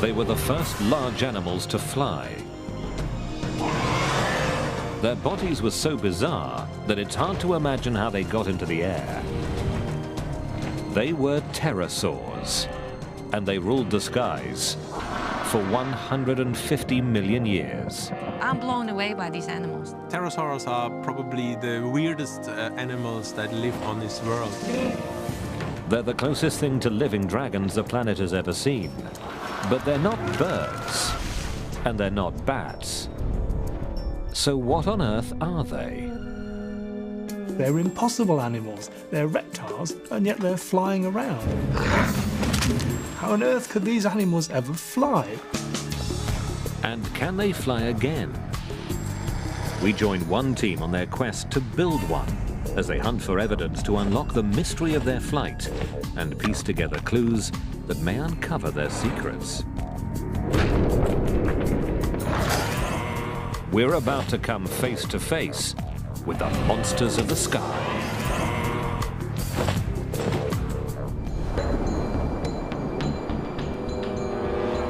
They were the first large animals to fly. Their bodies were so bizarre that it's hard to imagine how they got into the air. They were pterasaurs, and they ruled the skies for 150 million years. I'm blown away by these animals. Pterosaurs are probably the weirdest animals that live on this world. They're the closest thing to living dragons the planet has ever seen. But they're not birds, and they're not bats. So what on earth are they? They're impossible animals. They're reptiles, and yet they're flying around. How on earth could these animals ever fly? And can they fly again? We joined one team on their quest to build one, as they hunt for evidence to unlock the mystery of their flight and piece together clues that may uncover their secrets. We're about to come face to face with the monsters of the sky.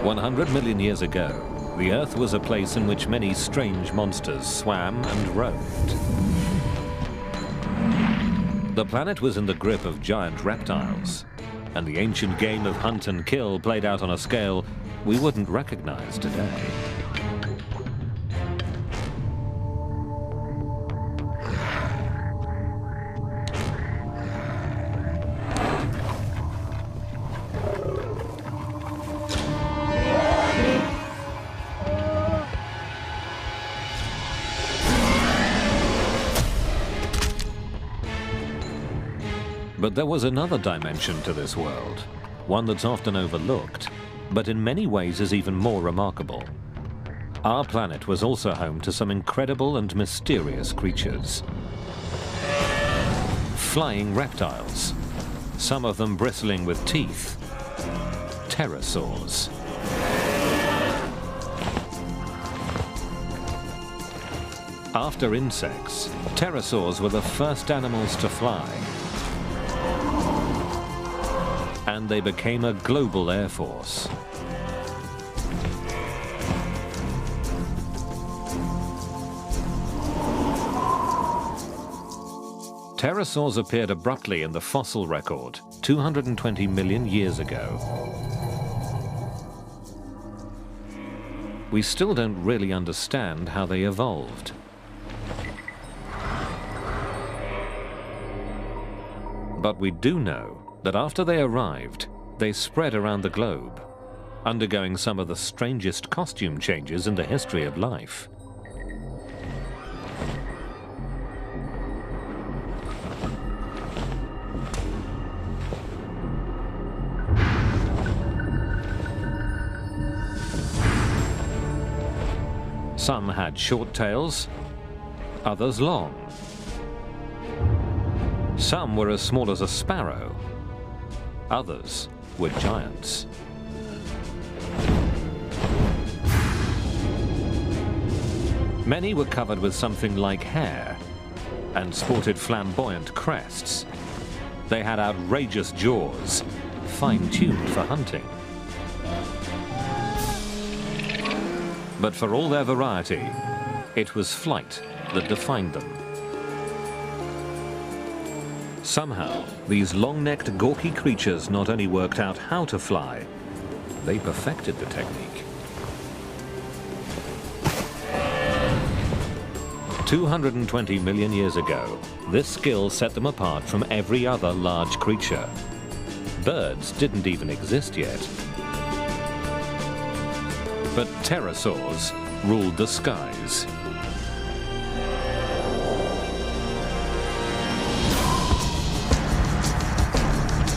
"100 million years ago, the Earth was a place in which many strange monsters swam and roamed. The planet was in the grip of giant reptiles, and the ancient game of hunt and kill played out on a scale we wouldn't recognize today. But there was another dimension to this world, one that's often overlooked, but in many ways is even more remarkable. Our planet was also home to some incredible and mysterious creatures. Flying reptiles, some of them bristling with teeth. Pterasaurs. After insects, pterasaurs were the first animals to fly. And they became a global air force. Pterasaurs appeared abruptly in the fossil record 220 million years ago. We still don't really understand how they evolved. But we do know that after they arrived, they spread around the globe, undergoing some of the strangest costume changes in the history of life. Some had short tails, others long. Some were as small as a sparrow. Others were giants. Many were covered with something like hair and sported flamboyant crests. They had outrageous jaws, fine-tuned for hunting. But for all their variety, it was flight that defined them. Somehow, these long-necked, gawky creatures not only worked out how to fly, they perfected the technique. 220 million years ago, this skill set them apart from every other large creature. Birds didn't even exist yet. But pterasaurs ruled the skies.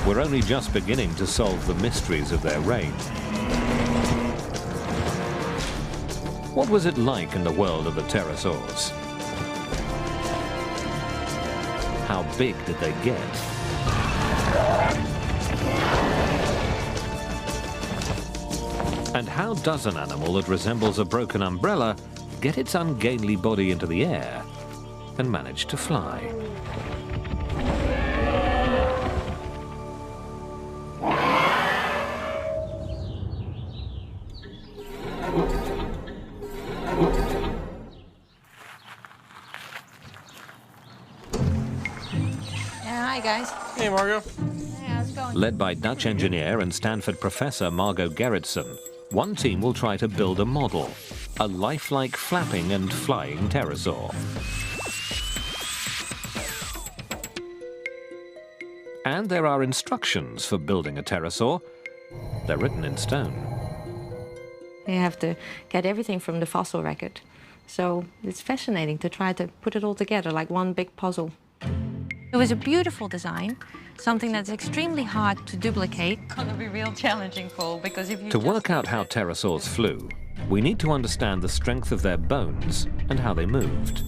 We're only just beginning to solve the mysteries of their reign. What was it like in the world of the pterasaurs? How big did they get? And how does an animal that resembles a broken umbrella get its ungainly body into the air and manage to fly? Hi, guys. Hey, Margot. Hey, how's it going? Led by Dutch engineer and Stanford professor Margot Gerritsen, one team will try to build a model, a lifelike flapping and flying pterosaur. And there are instructions for building a pterosaur. They're written in stone. You have to get everything from the fossil record. So it's fascinating to try to put it all together like one big puzzle. It was a beautiful design, something that's extremely hard to duplicate. Gonna be real challenging, Paul, because if you To work out how pterosaurs flew, we need to understand the strength of their bones and how they moved.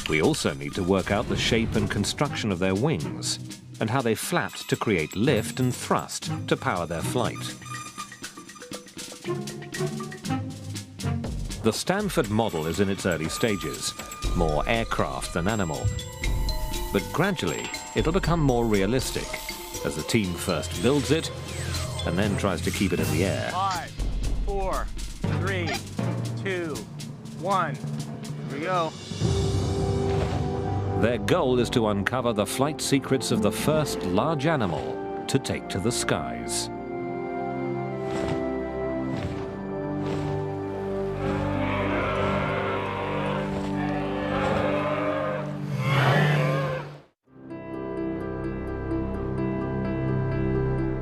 We also need to work out the shape and construction of their wings and how they flapped to create lift and thrust to power their flight. The Stanford model is in its early stages, more aircraft than animal. But gradually, it'll become more realistic as the team first builds it and then tries to keep it in the air. 5, 4, 3, 2, 1. Here we go. Their goal is to uncover the flight secrets of the first large animal to take to the skies.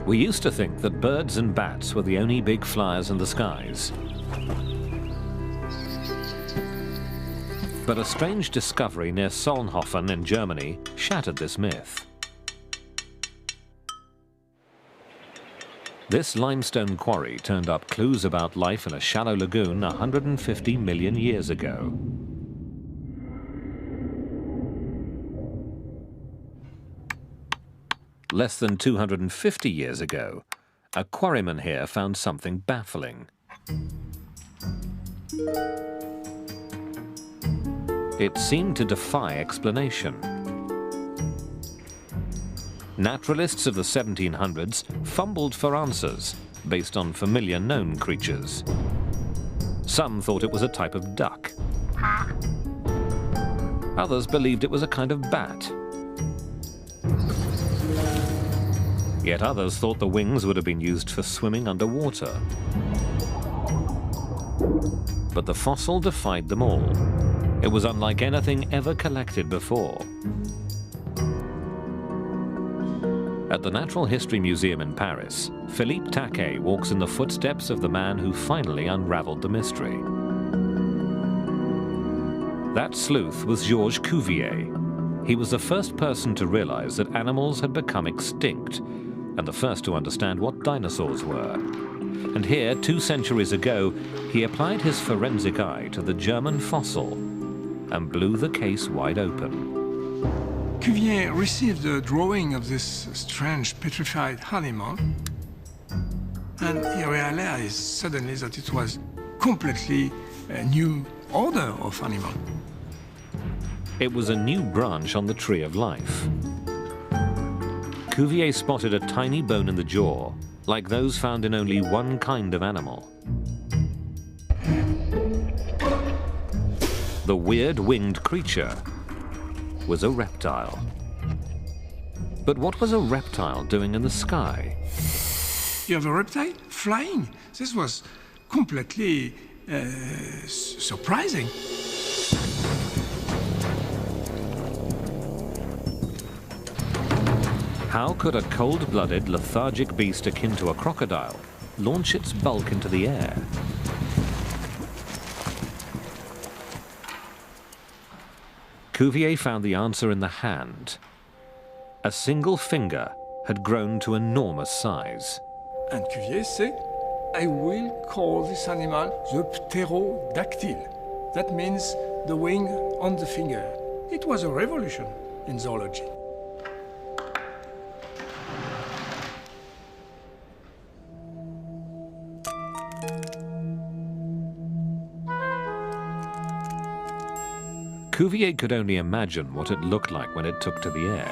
We used to think that birds and bats were the only big flyers in the skies. But a strange discovery near Solnhofen in Germany shattered this myth. This limestone quarry turned up clues about life in a shallow lagoon 150 million years ago. Less than 250 years ago, a quarryman here found something baffling. It seemed to defy explanation. Naturalists of the 1700s fumbled for answers based on familiar known creatures. Some thought it was a type of duck. Others believed it was a kind of bat. Yet others thought the wings would have been used for swimming underwater. But the fossil defied them all. It was unlike anything ever collected before. At the Natural History Museum in Paris, Philippe Taquet walks in the footsteps of the man who finally unraveled the mystery. That sleuth was Georges Cuvier. He was the first person to realize that animals had become extinct, and the first to understand what dinosaurs were. And here, 2 centuries ago, he applied his forensic eye to the German fossil and blew the case wide open. Cuvier received a drawing of this strange petrified animal, and he realized suddenly that it was completely a new order of animal. It was a new branch on the tree of life. Cuvier spotted a tiny bone in the jaw, like those found in only one kind of animal. The weird winged creature was a reptile. But what was a reptile doing in the sky? You have a reptile flying. This was completely surprising. How could a cold-blooded, lethargic beast akin to a crocodile launch its bulk into the air? Cuvier found the answer in the hand. A single finger had grown to enormous size. And Cuvier said, I will call this animal the pterodactyl. That means the wing on the finger. It was a revolution in zoology. Cuvier could only imagine what it looked like when it took to the air.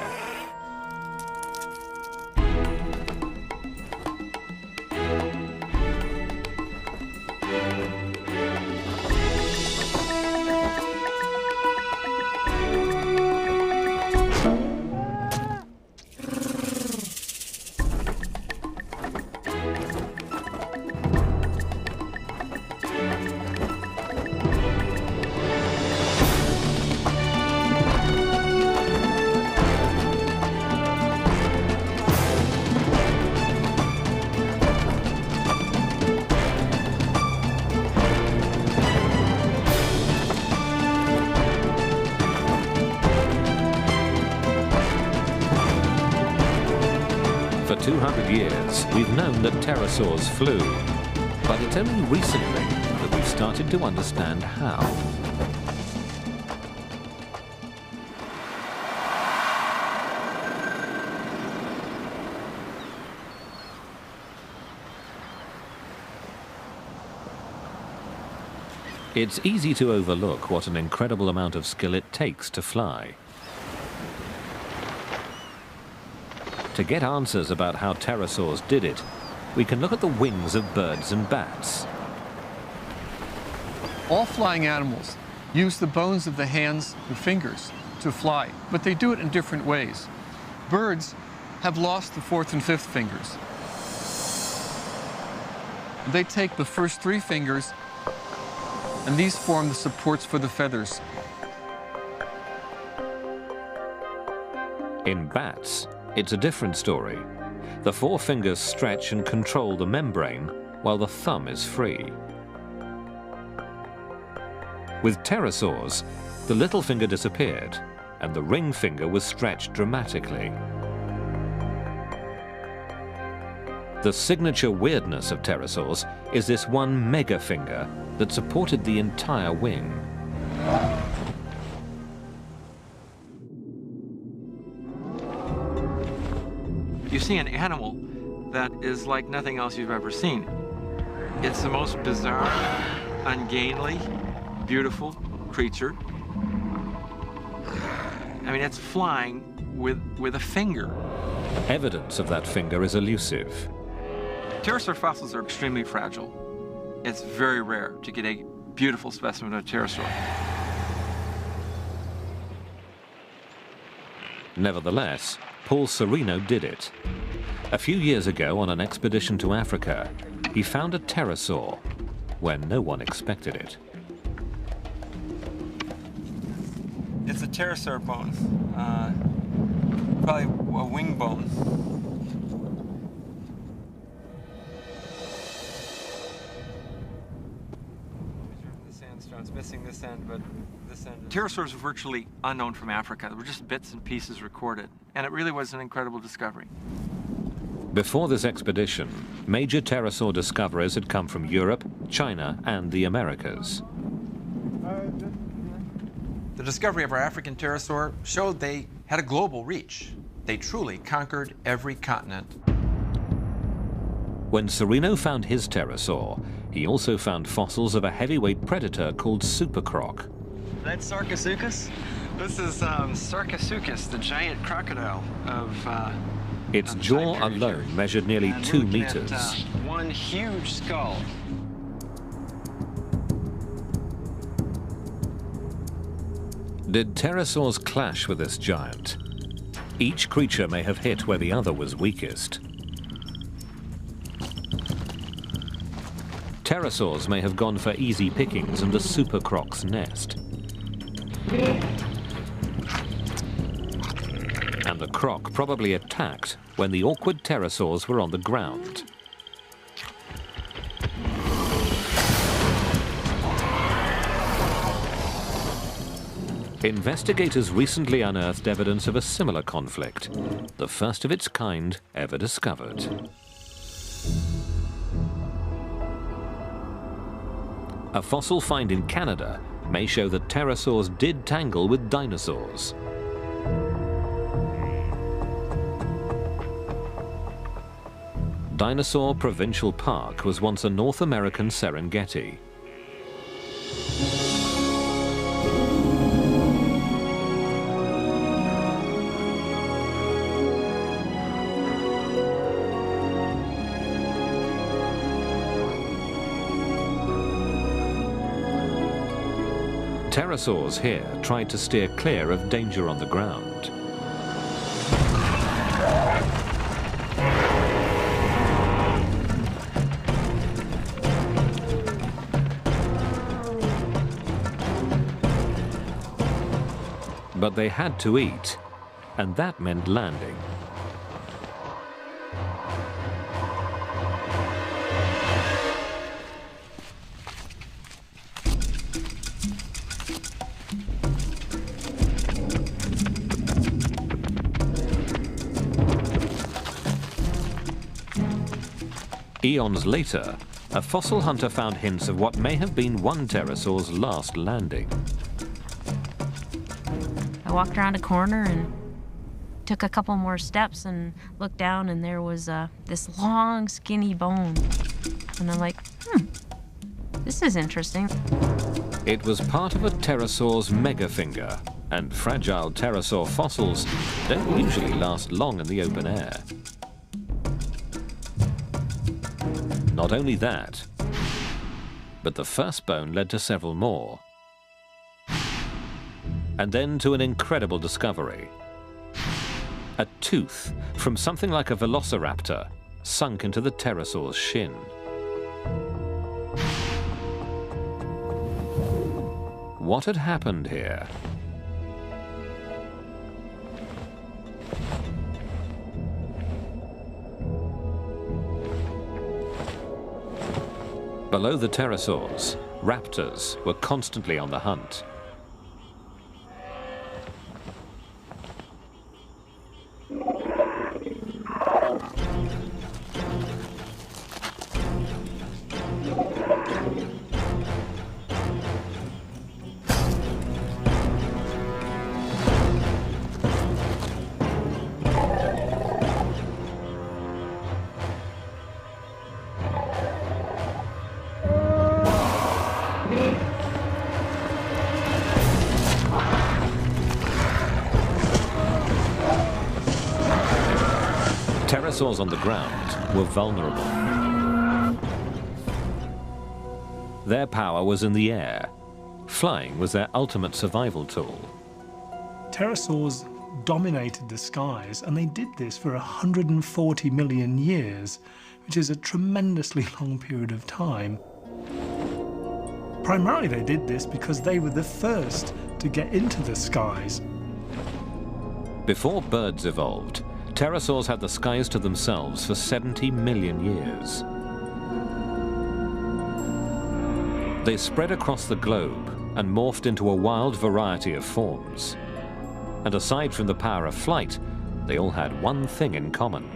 For 200 years, we've known that pterosaurs flew, but it's only recently that we've started to understand how. It's easy to overlook what an incredible amount of skill it takes to fly. To get answers about how pterosaurs did it, we can look at the wings of birds and bats. All flying animals use the bones of the hands and fingers to fly, but they do it in different ways. Birds have lost the fourth and fifth fingers. They take the first three fingers, and these form the supports for the feathers. In bats, it's a different story. The four fingers stretch and control the membrane, while the thumb is free. With pterosaurs, the little finger disappeared, and the ring finger was stretched dramatically. The signature weirdness of pterosaurs is this one mega finger that supported the entire wing. You see an animal that is like nothing else you've ever seen. It's the most bizarre, ungainly, beautiful creature. I mean, it's flying with a finger. Evidence of that finger is elusive. Pterosaur fossils are extremely fragile. It's very rare to get a beautiful specimen of a pterosaur. Nevertheless, Paul Serino did it. A few years ago, on an expedition to Africa, he found a pterosaur where no one expected it. It's a pterosaur bone, probably a wing bone. The sandstone's missing this end, but this end. Pterosaurs are virtually unknown from Africa. There were just bits and pieces recorded, and it really was an incredible discovery. Before this expedition, major pterosaur discoveries had come from Europe, China, and the Americas. The discovery of our African pterosaur showed they had a global reach. They truly conquered every continent. When Serino found his pterosaur, he also found fossils of a heavyweight predator called supercroc. That's Sarcosuchus? This is Sarcosuchus, the giant crocodile of its jaw alone measured nearly 2 meters. One huge skull. Did pterosaurs clash with this giant? Each creature may have hit where the other was weakest. Pterosaurs may have gone for easy pickings and the supercroc's nest. And the croc probably attacked when the awkward pterosaurs were on the ground. Investigators recently unearthed evidence of a similar conflict, the first of its kind ever discovered. A fossil find in Canada may show that pterosaurs did tangle with dinosaurs. Dinosaur Provincial Park was once a North American Serengeti. Pterosaurs here tried to steer clear of danger on the ground. But they had to eat, and that meant landing. Eons later, a fossil hunter found hints of what may have been one pterasaur's last landing. I walked around a corner and took a couple more steps and looked down, and there was this long, skinny bone. And I'm like, this is interesting. It was part of a pterasaur's megafinger, and fragile pterasaur fossils don't usually last long in the open air. Not only that, but the first bone led to several more. And then to an incredible discovery. A tooth from something like a velociraptor sunk into the pterasaur's shin. What had happened here? Below the pterasaurs, raptors were constantly on the hunt. Pterasaurs on the ground were vulnerable. Their power was in the air. Flying was their ultimate survival tool. Pterasaurs dominated the skies, and they did this for 140 million years, which is a tremendously long period of time. Primarily they did this because they were the first to get into the skies. Before birds evolved, pterasaurs had the skies to themselves for 70 million years. They spread across the globe and morphed into a wild variety of forms. And aside from the power of flight, they all had one thing in common.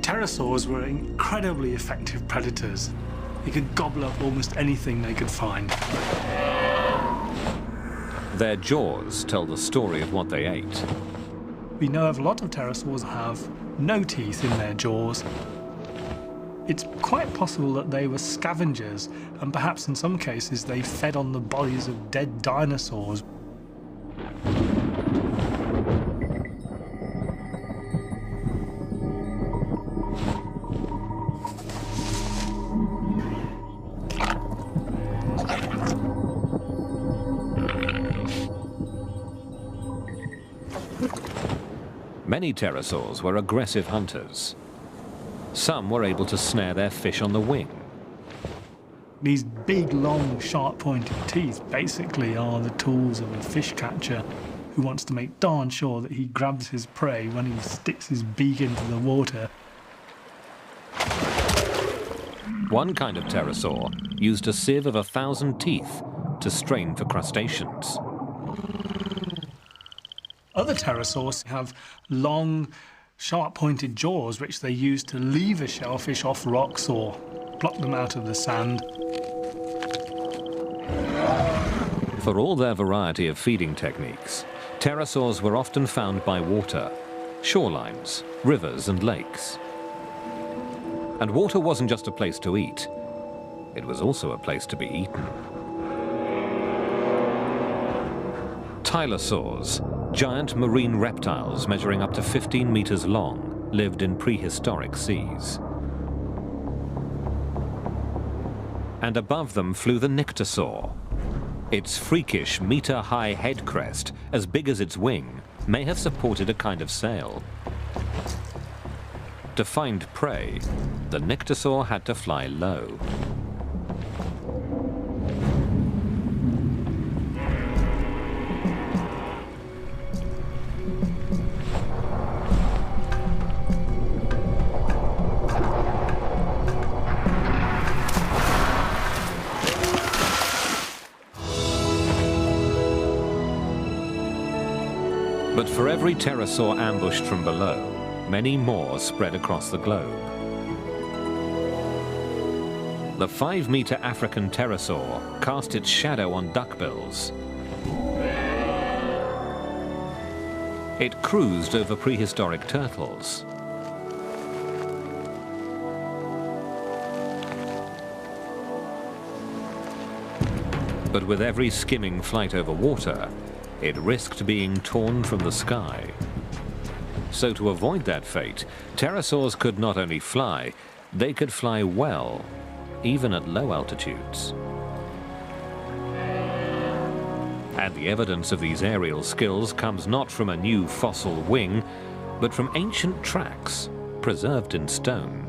Pterasaurs were incredibly effective predators. They could gobble up almost anything they could find. Their jaws tell the story of what they ate. We know of a lot of pterasaurs have no teeth in their jaws. It's quite possible that they were scavengers, and perhaps in some cases they fed on the bodies of dead dinosaurs. Many pterasaurs were aggressive hunters. Some were able to snare their fish on the wing. These big, long, sharp-pointed teeth basically are the tools of a fish catcher who wants to make darn sure that he grabs his prey when he sticks his beak into the water. One kind of pterasaur used a sieve of 1,000 teeth to strain for crustaceans. Other pterasaurs have long, sharp-pointed jaws which they use to lever shellfish off rocks or block them out of the sand. For all their variety of feeding techniques, pterasaurs were often found by water, shorelines, rivers and lakes. And water wasn't just a place to eat, it was also a place to be eaten. Tylosaurs, giant marine reptiles measuring up to 15 meters long, lived in prehistoric seas. And above them flew the nyctosaur. Its freakish meter-high head crest, as big as its wing, may have supported a kind of sail. To find prey, the nyctosaur had to fly low. But for every pterasaur ambushed from below, many more spread across the globe. The 5-meter African pterosaur cast its shadow on duckbills. It cruised over prehistoric turtles. But with every skimming flight over water, it risked being torn from the sky. So to avoid that fate, pterosaurs could not only fly, they could fly well, even at low altitudes. And the evidence of these aerial skills comes not from a new fossil wing, but from ancient tracks preserved in stone.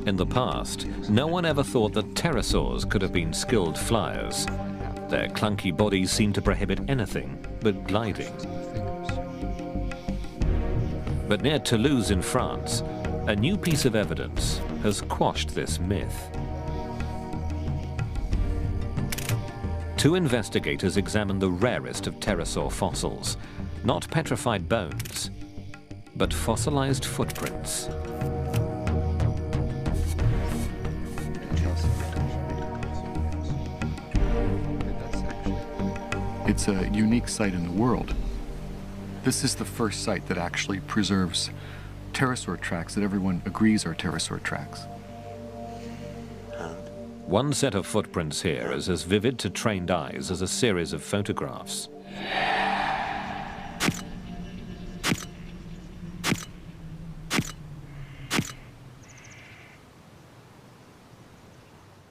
In the past, no one ever thought that pterosaurs could have been skilled flyers. Their clunky bodies seemed to prohibit anything but gliding. But near Toulouse in France, a new piece of evidence has quashed this myth. Two investigators examined the rarest of pterosaur fossils, not petrified bones, but fossilized footprints. It's a unique site in the world. This is the first site that actually preserves pterosaur tracks that everyone agrees are pterosaur tracks. One set of footprints here is as vivid to trained eyes as a series of photographs.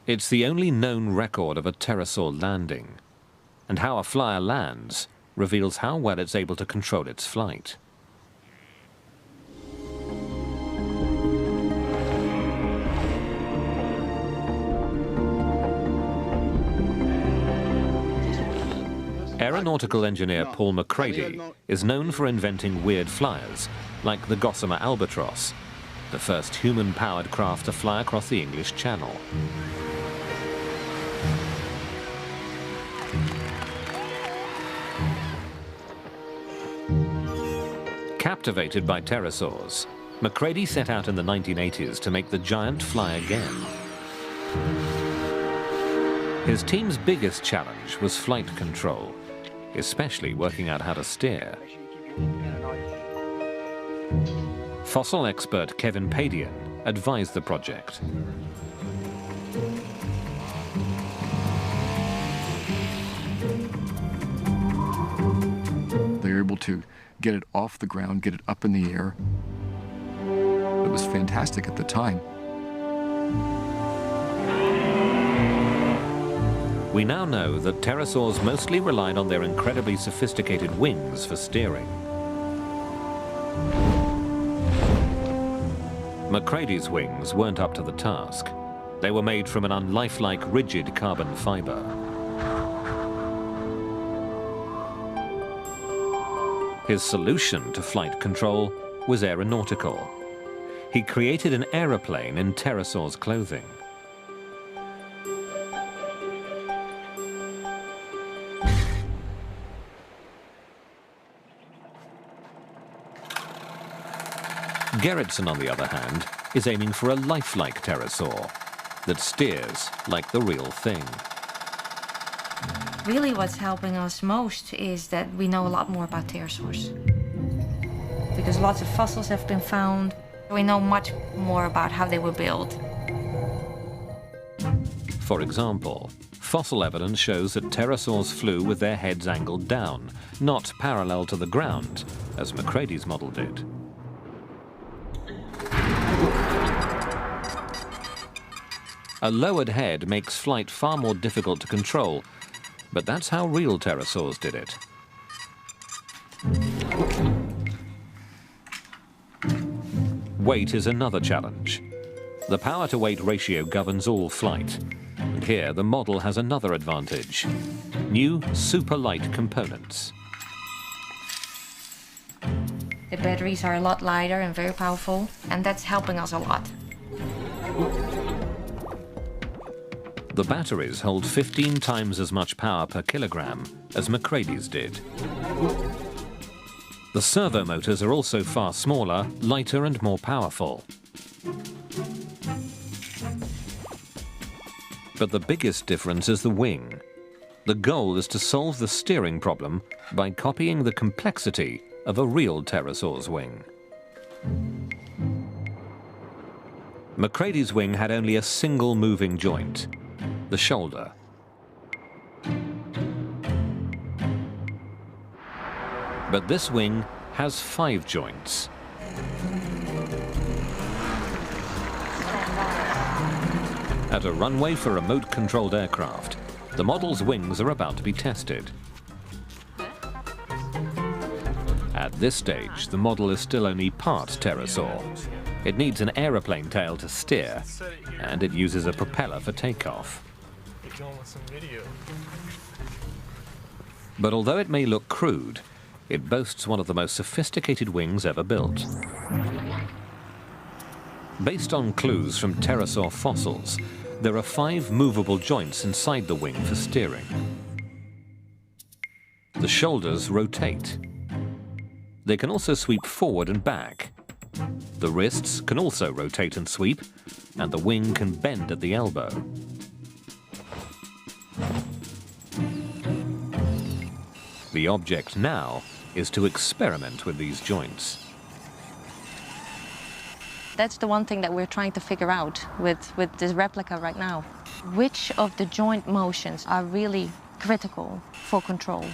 It's the only known record of a pterosaur landing, and how a flyer lands reveals how well it's able to control its flight. Aeronautical engineer Paul McCready is known for inventing weird flyers, like the Gossamer Albatross, the first human-powered craft to fly across the English Channel. Captivated by pterosaurs, McCready set out in the 1980s to make the giant fly again. His team's biggest challenge was flight control, especially working out how to steer. Fossil expert Kevin Padian advised the project. They were able to get it off the ground, get it up in the air. It was fantastic at the time. We now know that pterosaurs mostly relied on their incredibly sophisticated wings for steering. McCready's wings weren't up to the task. They were made from an unlifelike, rigid carbon fiber. His solution to flight control was aeronautical. He created an aeroplane in pterosaur's clothing. Gerritsen, on the other hand, is aiming for a lifelike pterosaur that steers like the real thing. Really what's helping us most is that we know a lot more about pterosaurs. Because lots of fossils have been found, we know much more about how they were built. For example, fossil evidence shows that pterosaurs flew with their heads angled down, not parallel to the ground, as McCready's model did. A lowered head makes flight far more difficult to control, but that's how real pterosaurs did it. Weight is another challenge. The power-to-weight ratio governs all flight. And here, the model has another advantage: new super-light components. The batteries are a lot lighter and very powerful, and that's helping us a lot. The batteries hold 15 times as much power per kilogram as Macready's did. The servo motors are also far smaller, lighter and more powerful. But the biggest difference is the wing. The goal is to solve the steering problem by copying the complexity of a real pterosaur's wing. Macready's wing had only a single moving joint, the shoulder. But this wing has 5 joints. At a runway for remote-controlled aircraft, the model's wings are about to be tested. At this stage, the model is still only part pterosaur. It needs an aeroplane tail to steer, and it uses a propeller for takeoff. But although it may look crude, it boasts one of the most sophisticated wings ever built. Based on clues from pterosaur fossils, there are 5 movable joints inside the wing for steering. The shoulders rotate. They can also sweep forward and back. The wrists can also rotate and sweep, and the wing can bend at the elbow. The object now is to experiment with these joints. That's the one thing that we're trying to figure out with this replica right now. Which of the joint motions are really critical for control?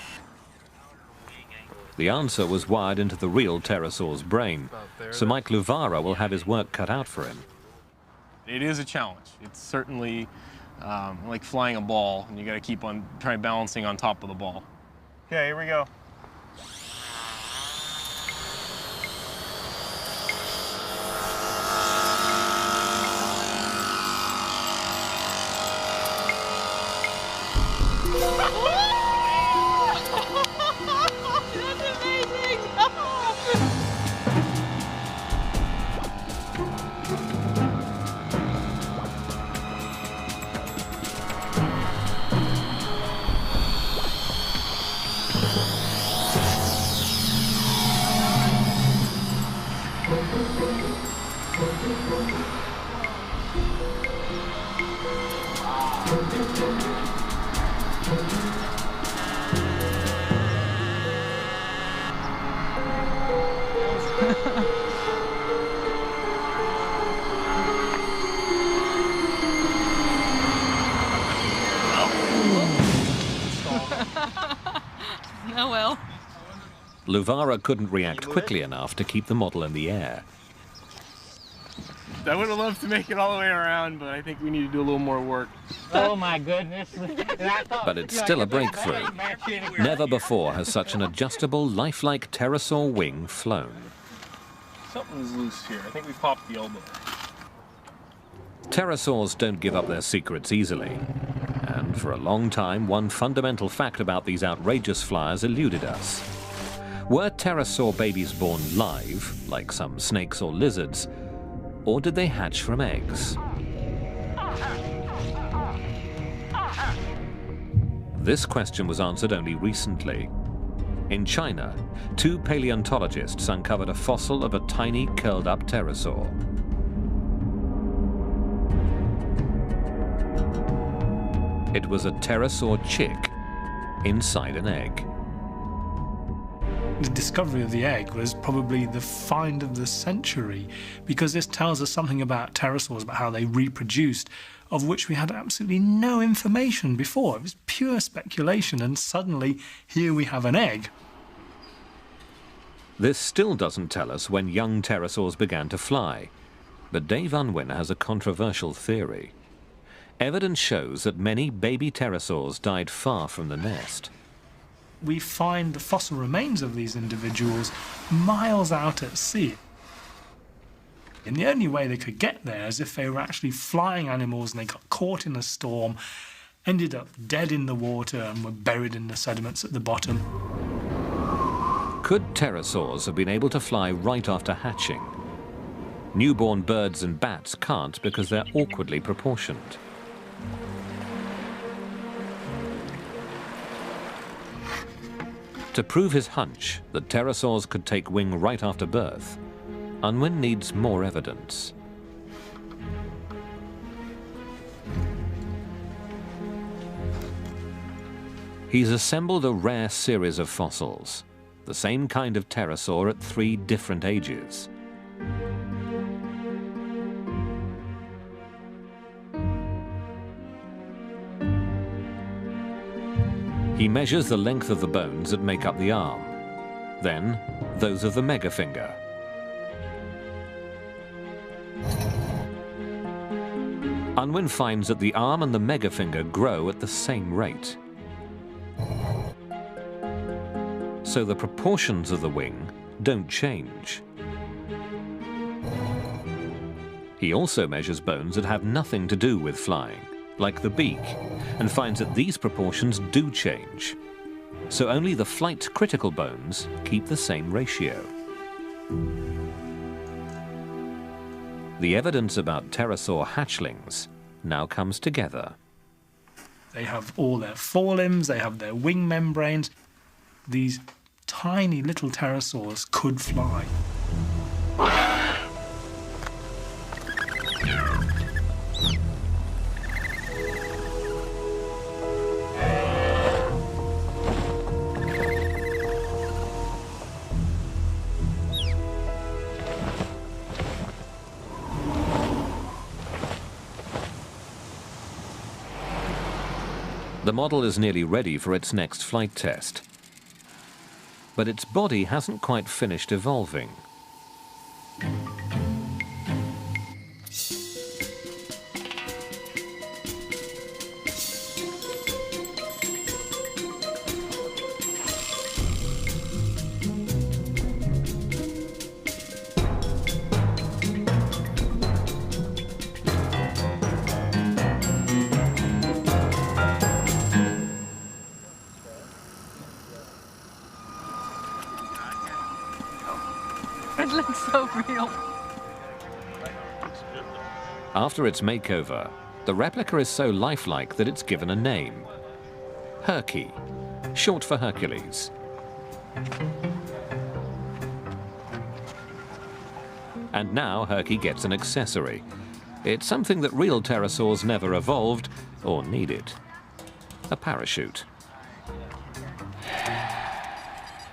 The answer was wired into the real pterosaur's brain, so Mike Luvara will have his work cut out for him. It is a challenge. It's certainly like flying a ball, and you got to keep on trying balancing on top of the ball. Okay, here we go. Oh well. Luvara couldn't react quickly enough to keep the model in the air. I would have loved to make it all the way around, but I think we need to do a little more work. Oh my goodness. But it's still a breakthrough. Never before has such an adjustable, lifelike pterosaur wing flown. Something's loose here. I think we popped the elbow. Pterosaurs don't give up their secrets easily. And for a long time, one fundamental fact about these outrageous flyers eluded us. Were pterosaur babies born live, like some snakes or lizards, or did they hatch from eggs? This question was answered only recently. In China, 2 paleontologists uncovered a fossil of a tiny curled-up pterosaur. It was a pterosaur chick inside an egg. The discovery of the egg was probably the find of the century, because this tells us something about pterosaurs, about how they reproduced, of which we had absolutely no information before. It was pure speculation, and suddenly here we have an egg. This still doesn't tell us when young pterosaurs began to fly, but Dave Unwin has a controversial theory. Evidence shows that many baby pterosaurs died far from the nest. We find the fossil remains of these individuals miles out at sea. And the only way they could get there is if they were actually flying animals and they got caught in a storm, ended up dead in the water and were buried in the sediments at the bottom. Could pterosaurs have been able to fly right after hatching? Newborn birds and bats can't because they're awkwardly proportioned. to prove his hunch that pterosaurs could take wing right after birth, Unwin needs more evidence. He's assembled a rare series of fossils, the same kind of pterosaur at 3 different ages. He measures the length of the bones that make up the arm, then those of the megafinger. Unwin finds that the arm and the megafinger grow at the same rate. So the proportions of the wing don't change. He also measures bones that have nothing to do with flying, like the beak, and finds that these proportions do change. So only the flight-critical bones keep the same ratio. The evidence about pterosaur hatchlings now comes together. They have all their forelimbs, they have their wing membranes. These tiny little pterosaurs could fly. The model is nearly ready for its next flight test. But its body hasn't quite finished evolving. It looks so real. After its makeover, the replica is so lifelike that it's given a name. Herky, short for Hercules. And now Herky gets an accessory. It's something that real pterosaurs never evolved or needed. A parachute.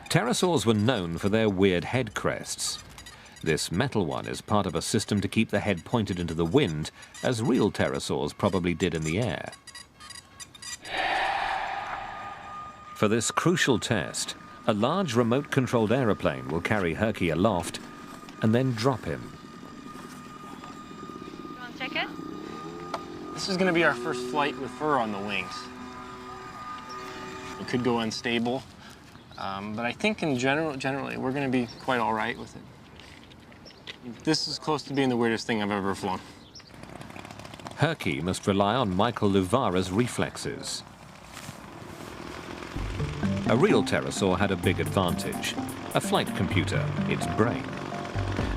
Pterosaurs were known for their weird head crests. This metal one is part of a system to keep the head pointed into the wind, as real pterosaurs probably did in the air. For this crucial test, a large remote-controlled aeroplane will carry Herky aloft and then drop him. You want to check it? This is going to be our first flight with fur on the wings. It could go unstable, but I think in generally we're going to be quite all right with it. This is close to being the weirdest thing I've ever flown. Herky must rely on Michael Luvara's reflexes. A real pterosaur had a big advantage, a flight computer, its brain.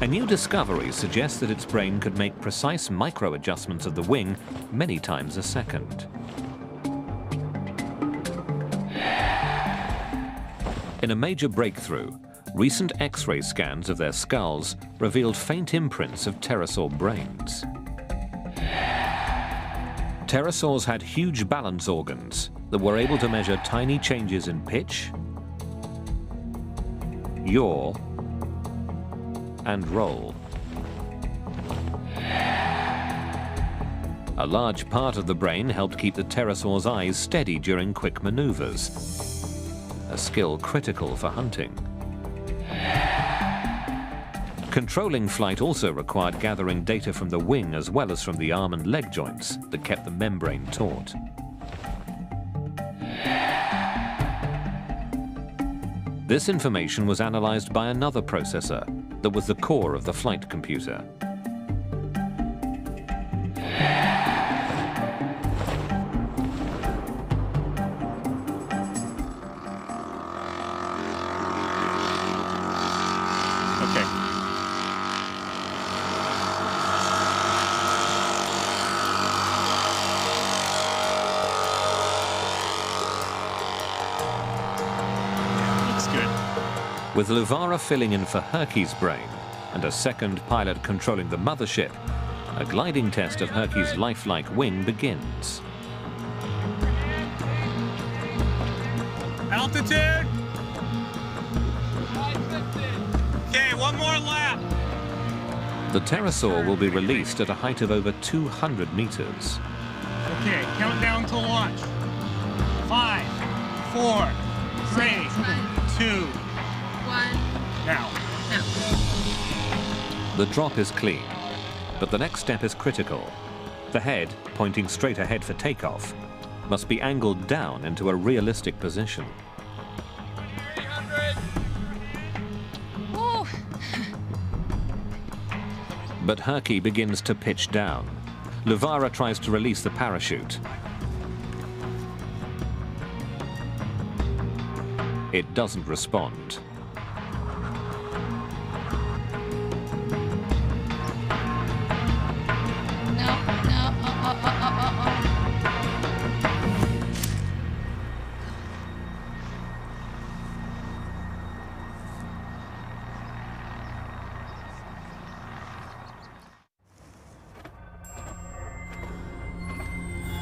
A new discovery suggests that its brain could make precise micro-adjustments of the wing many times a second. In a major breakthrough, recent X-ray scans of their skulls revealed faint imprints of pterosaur brains. Pterosaurs had huge balance organs that were able to measure tiny changes in pitch, yaw, and roll. A large part of the brain helped keep the pterosaur's eyes steady during quick maneuvers, a skill critical for hunting. Controlling flight also required gathering data from the wing as well as from the arm and leg joints that kept the membrane taut. This information was analyzed by another processor that was the core of the flight computer. With Luvara filling in for Herky's brain and a second pilot controlling the mothership, a gliding test of Herky's lifelike wing begins. Altitude. Okay, one more lap. The pterosaur will be released at a height of over 200 meters. Okay, countdown to launch. 5, 4, 3, 2, 1. Now. The drop is clean, but the next step is critical. The head, pointing straight ahead for takeoff, must be angled down into a realistic position. But Herky begins to pitch down. Luvara tries to release the parachute. It doesn't respond.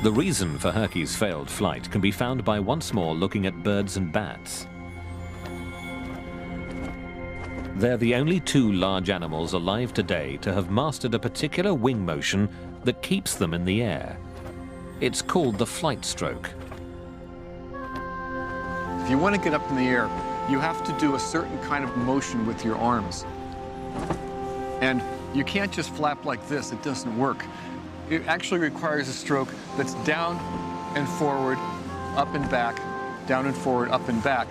The reason for Herky's failed flight can be found by once more looking at birds and bats. They're the only two large animals alive today to have mastered a particular wing motion that keeps them in the air. It's called the flight stroke. If you want to get up in the air, you have to do a certain kind of motion with your arms. And you can't just flap like this, it doesn't work. It actually requires a stroke that's down and forward, up and back, down and forward, up and back.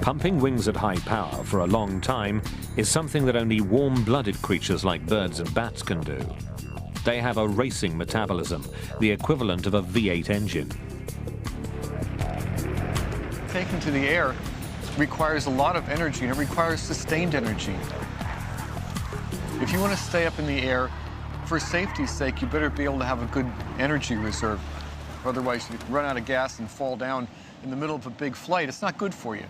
Pumping wings at high power for a long time is something that only warm-blooded creatures like birds and bats can do. They have a racing metabolism, the equivalent of a V8 engine. Taking to the air requires a lot of energy, and it requires sustained energy. If you want to stay up in the air, for safety's sake, you better be able to have a good energy reserve. Otherwise, you run out of gas and fall down in the middle of a big flight. It's not good for you.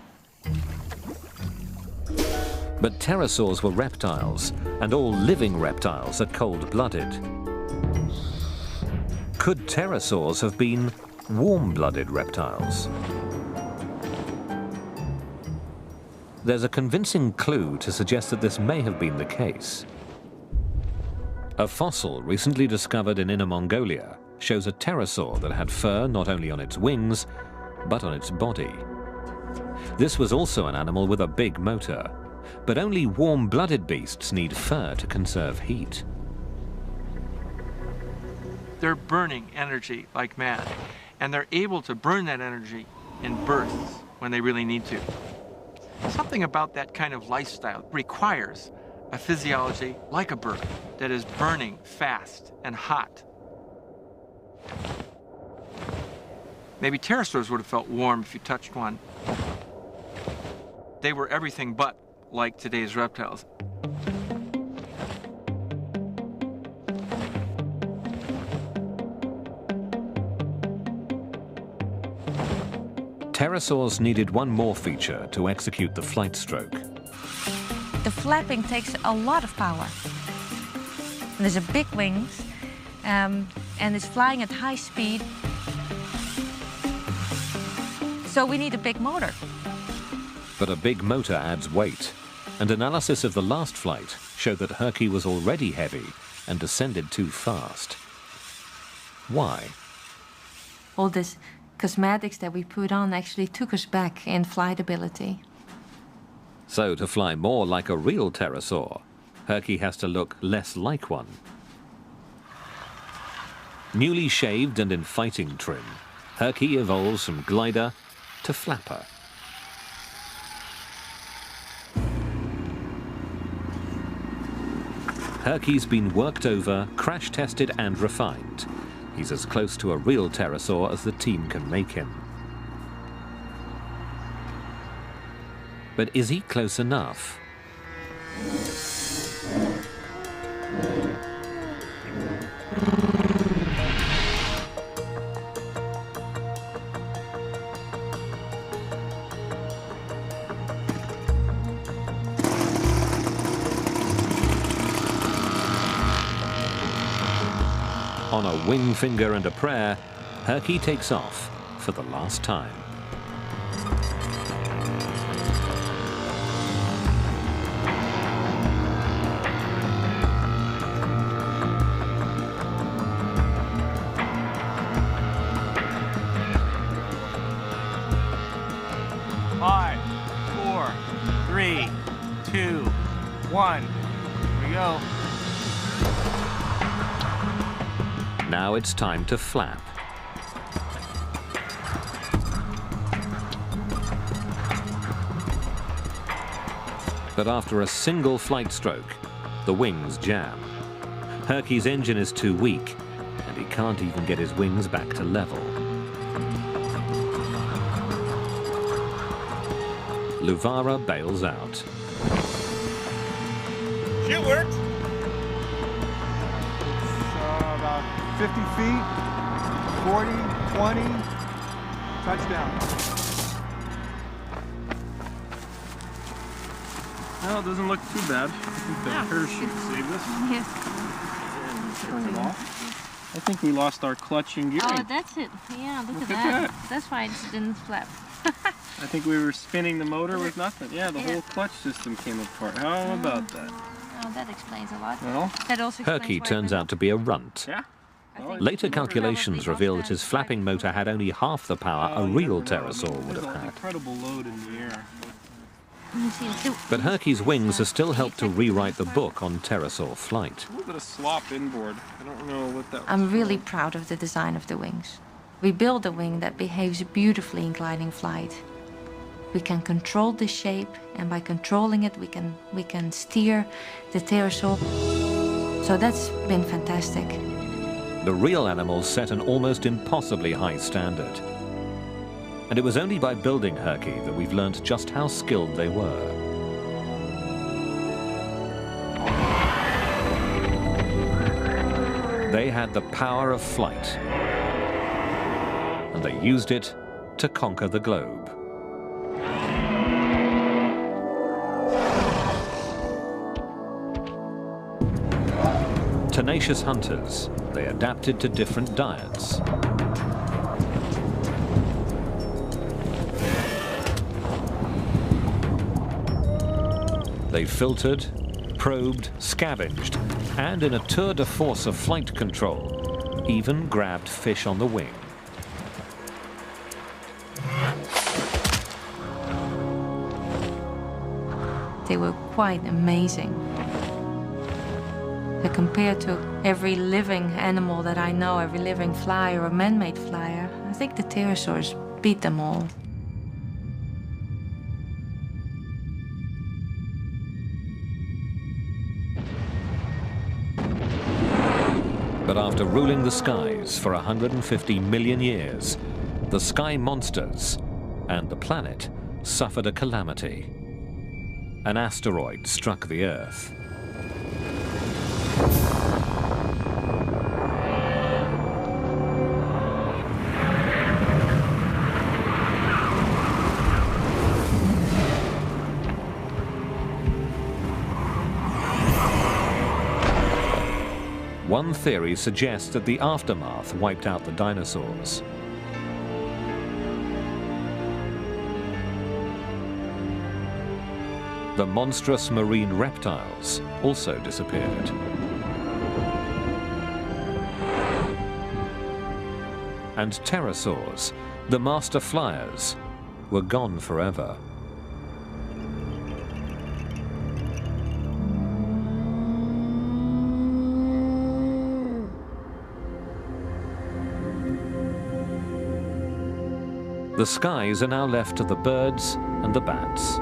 But pterosaurs were reptiles, and all living reptiles are cold-blooded. Could pterosaurs have been warm-blooded reptiles? There's a convincing clue to suggest that this may have been the case. A fossil recently discovered in Inner Mongolia shows a pterosaur that had fur not only on its wings, but on its body. This was also an animal with a big motor, but only warm-blooded beasts need fur to conserve heat. They're burning energy like mad, and they're able to burn that energy in bursts when they really need to. Something about that kind of lifestyle requires a physiology like a bird that is burning fast and hot. Maybe pterosaurs would have felt warm if you touched one. They were everything but like today's reptiles. Pterosaurs needed one more feature to execute the flight stroke. The flapping takes a lot of power. There's a big wings, and it's flying at high speed. So we need a big motor. But a big motor adds weight, and analysis of the last flight showed that Herky was already heavy and descended too fast. Why? All this cosmetics that we put on actually took us back in flight ability. So to fly more like a real pterosaur, Herky has to look less like one. Newly shaved and in fighting trim, Herky evolves from glider to flapper. Herky's been worked over, crash-tested and refined. He's as close to a real pterosaur as the team can make him. But is he close enough? On a wing finger and a prayer, Herky takes off for the last time. Five, 4, 3, 2, 1. Here we go. Now it's time to flap. But after a single flight stroke, the wings jam. Herky's engine is too weak, and he can't even get his wings back to level. Luvara bails out. It worked. About 50 feet, 40, 20, touchdown. Well, it doesn't look too bad. I think the parachute saved us. Yeah. I think we lost our clutch and gearing. Oh, that's it. Yeah, look at that. That's why it didn't flap. I think we were spinning the motor with nothing. Yeah, the whole clutch system came apart. How about that? Oh, that explains a lot. Well, that also Herky turns out to be a runt. Yeah. Later calculations reveal that his flapping motor had only half the power a real pterosaur would have had. Incredible load in the air. But Herky's wings have still helped to rewrite the book on pterosaur flight. A little bit of slop inboard. I don't know what that was. I'm really proud of the design of the wings. We built a wing that behaves beautifully in gliding flight. We can control the shape, and by controlling it, we can steer the pterosaur. So that's been fantastic. The real animals set an almost impossibly high standard. And it was only by building Herky that we've learned just how skilled they were. They had the power of flight, and they used it to conquer the globe. Tenacious hunters, they adapted to different diets. They filtered, probed, scavenged, and in a tour de force of flight control, even grabbed fish on the wing. They were quite amazing. So compared to every living animal that I know, every living flyer or man-made flyer, I think the pterosaurs beat them all. But after ruling the skies for 150 million years, the sky monsters and the planet suffered a calamity. An asteroid struck the Earth. One theory suggests that the aftermath wiped out the dinosaurs. The monstrous marine reptiles also disappeared. And pterosaurs, the master flyers, were gone forever. The skies are now left to the birds and the bats.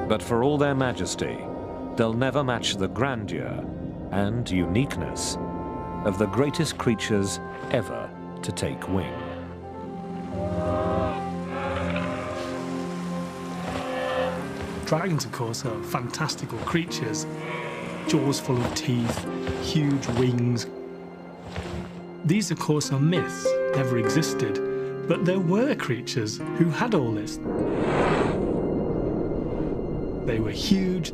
But for all their majesty, they'll never match the grandeur and uniqueness of the greatest creatures ever to take wing. Dragons, of course, are fantastical creatures. Jaws full of teeth, huge wings. These, of course, are myths, never existed, but there were creatures who had all this. They were huge,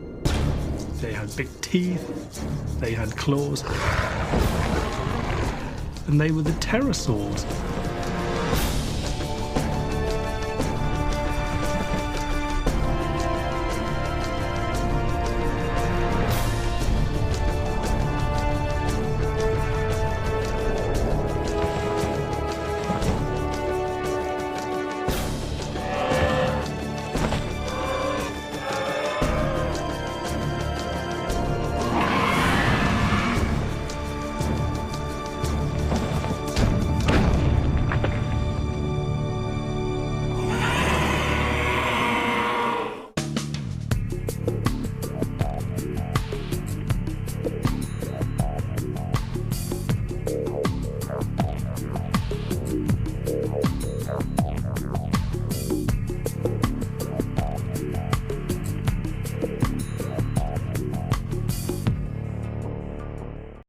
They had big teeth, they had claws, and they were the pterosaurs.